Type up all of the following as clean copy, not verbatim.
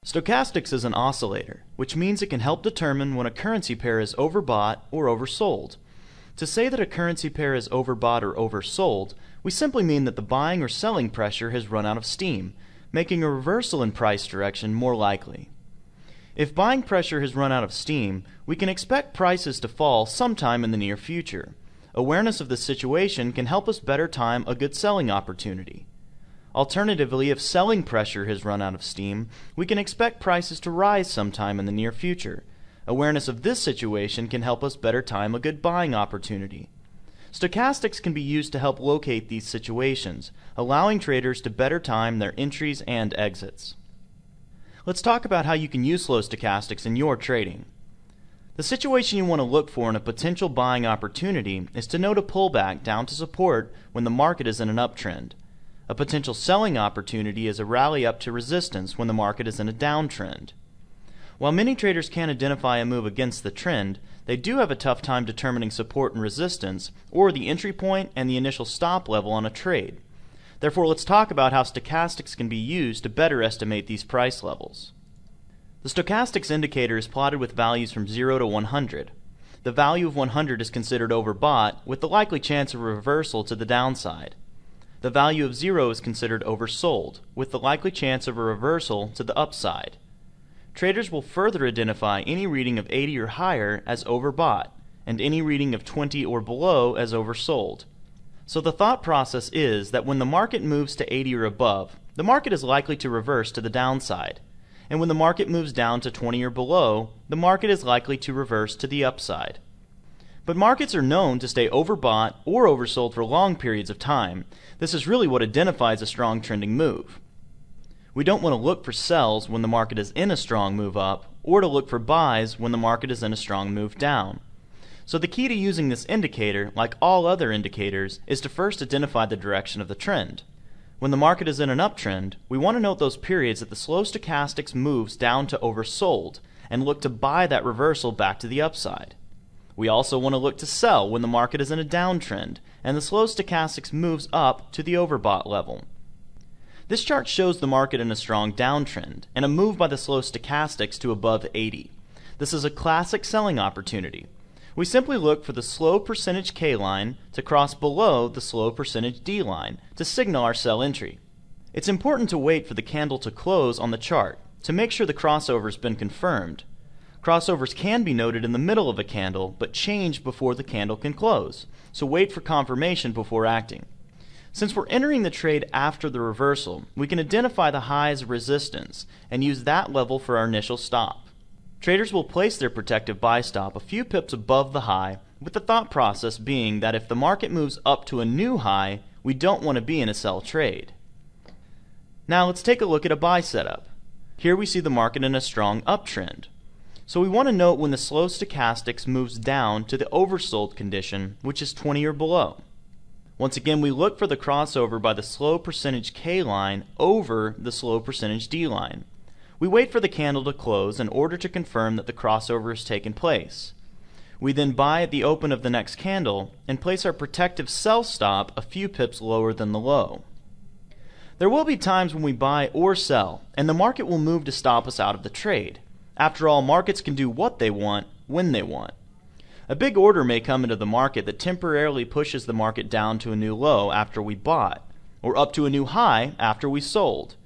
Stochastics is an oscillator, which means it can help determine when a currency pair is overbought or oversold. To say that a currency pair is overbought or oversold, we simply mean that the buying or selling pressure has run out of steam, making a reversal in price direction more likely. If buying pressure has run out of steam, we can expect prices to fall sometime in the near future. Awareness of this situation can help us better time a good selling opportunity. Alternatively, if selling pressure has run out of steam, we can expect prices to rise sometime in the near future. Awareness of this situation can help us better time a good buying opportunity. Stochastics can be used to help locate these situations, allowing traders to better time their entries and exits. Let's talk about how you can use slow stochastics in your trading. The situation you want to look for in a potential buying opportunity is to note a pullback down to support when the market is in an uptrend. A potential selling opportunity is a rally up to resistance when the market is in a downtrend. While many traders can identify a move against the trend, they do have a tough time determining support and resistance, or the entry point and the initial stop level on a trade. Therefore, let's talk about how stochastics can be used to better estimate these price levels. The stochastics indicator is plotted with values from 0 to 100. The value of 100 is considered overbought, with the likely chance of a reversal to the downside. The value of 0 is considered oversold, with the likely chance of a reversal to the upside. Traders will further identify any reading of 80 or higher as overbought, and any reading of 20 or below as oversold. So the thought process is that when the market moves to 80 or above, the market is likely to reverse to the downside. And when the market moves down to 20 or below, the market is likely to reverse to the upside. But markets are known to stay overbought or oversold for long periods of time. This is really what identifies a strong trending move. We don't want to look for sells when the market is in a strong move up, or to look for buys when the market is in a strong move down. So the key to using this indicator, like all other indicators, is to first identify the direction of the trend. When the market is in an uptrend, we want to note those periods that the slow stochastics moves down to oversold, and look to buy that reversal back to the upside. We also want to look to sell when the market is in a downtrend, and the slow stochastics moves up to the overbought level. This chart shows the market in a strong downtrend, and a move by the slow stochastics to above 80. This is a classic selling opportunity. We simply look for the slow percentage K line to cross below the slow percentage D line to signal our sell entry. It's important to wait for the candle to close on the chart to make sure the crossover has been confirmed. Crossovers can be noted in the middle of a candle, but change before the candle can close, so wait for confirmation before acting. Since we're entering the trade after the reversal, we can identify the high as resistance and use that level for our initial stop. Traders will place their protective buy stop a few pips above the high, with the thought process being that if the market moves up to a new high, we don't want to be in a sell trade. Now let's take a look at a buy setup. Here we see the market in a strong uptrend. So we want to note when the slow stochastics moves down to the oversold condition, which is 20 or below. Once again, we look for the crossover by the slow percentage K line over the slow percentage D line. We wait for the candle to close in order to confirm that the crossover has taken place. We then buy at the open of the next candle and place our protective sell stop a few pips lower than the low. There will be times when we buy or sell, and the market will move to stop us out of the trade. After all, markets can do what they want, when they want. A big order may come into the market that temporarily pushes the market down to a new low after we bought, or up to a new high after we sold.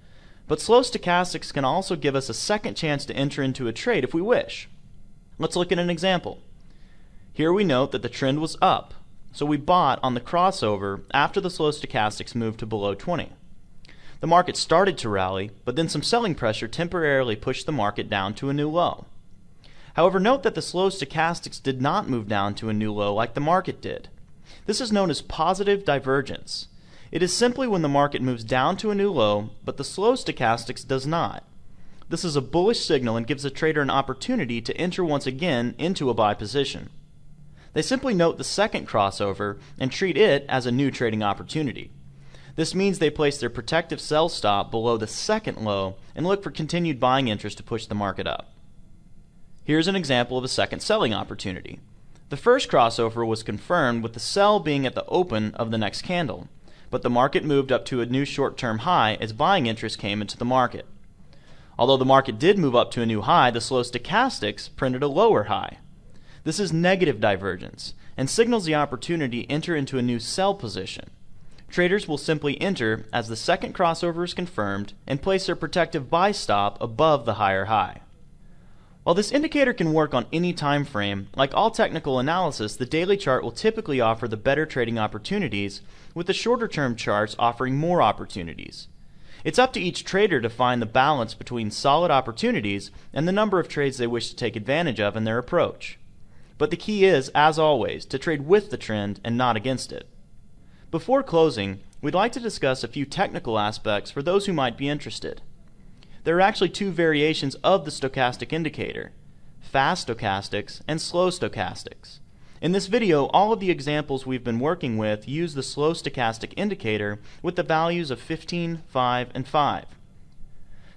But slow stochastics can also give us a second chance to enter into a trade if we wish. Let's look at an example. Here we note that the trend was up, so we bought on the crossover after the slow stochastics moved to below 20. The market started to rally, but then some selling pressure temporarily pushed the market down to a new low. However, note that the slow stochastics did not move down to a new low like the market did. This is known as positive divergence. It is simply when the market moves down to a new low, but the slow stochastics does not. This is a bullish signal and gives a trader an opportunity to enter once again into a buy position. They simply note the second crossover and treat it as a new trading opportunity. This means they place their protective sell stop below the second low and look for continued buying interest to push the market up. Here's an example of a second selling opportunity. The first crossover was confirmed with the sell being at the open of the next candle, but the market moved up to a new short-term high as buying interest came into the market. Although the market did move up to a new high, the slow stochastics printed a lower high. This is negative divergence and signals the opportunity to enter into a new sell position. Traders will simply enter as the second crossover is confirmed and place their protective buy stop above the higher high. While this indicator can work on any time frame, like all technical analysis, the daily chart will typically offer the better trading opportunities, with the shorter term charts offering more opportunities. It's up to each trader to find the balance between solid opportunities and the number of trades they wish to take advantage of in their approach. But the key is, as always, to trade with the trend and not against it. Before closing, we'd like to discuss a few technical aspects for those who might be interested. There are actually two variations of the stochastic indicator: fast stochastics and slow stochastics. In this video, all of the examples we've been working with use the slow stochastic indicator with the values of 15, 5, and 5.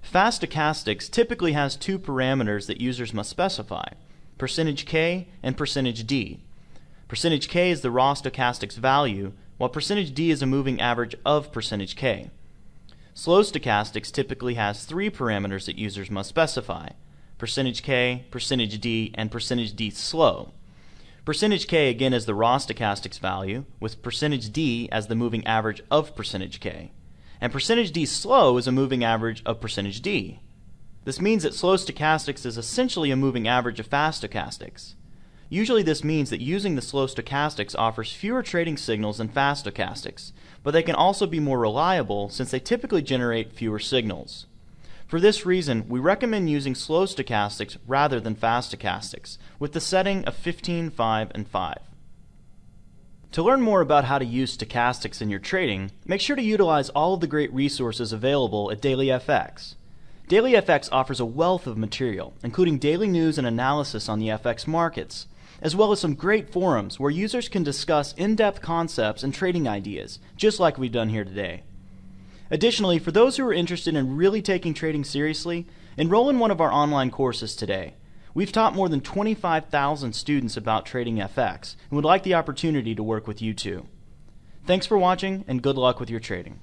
Fast stochastics typically has two parameters that users must specify: percentage %K and percentage %D. Percentage %K is the raw stochastics value, while percentage %D is a moving average of percentage %K. Slow stochastics typically has three parameters that users must specify: percentage %K, percentage %D, and percentage %D slow. Percentage %K again is the raw stochastics value, with percentage %D as the moving average of percentage %K. And percentage %D slow is a moving average of percentage %D. This means that slow stochastics is essentially a moving average of fast stochastics. Usually this means that using the slow stochastics offers fewer trading signals than fast stochastics, but they can also be more reliable since they typically generate fewer signals. For this reason, we recommend using slow stochastics rather than fast stochastics, with the setting of 15, 5, and 5. To learn more about how to use stochastics in your trading, make sure to utilize all of the great resources available at DailyFX. DailyFX offers a wealth of material, including daily news and analysis on the FX markets, as well as some great forums where users can discuss in-depth concepts and trading ideas, just like we've done here today. Additionally, for those who are interested in really taking trading seriously, enroll in one of our online courses today. We've taught more than 25,000 students about trading FX and would like the opportunity to work with you too. Thanks for watching and good luck with your trading.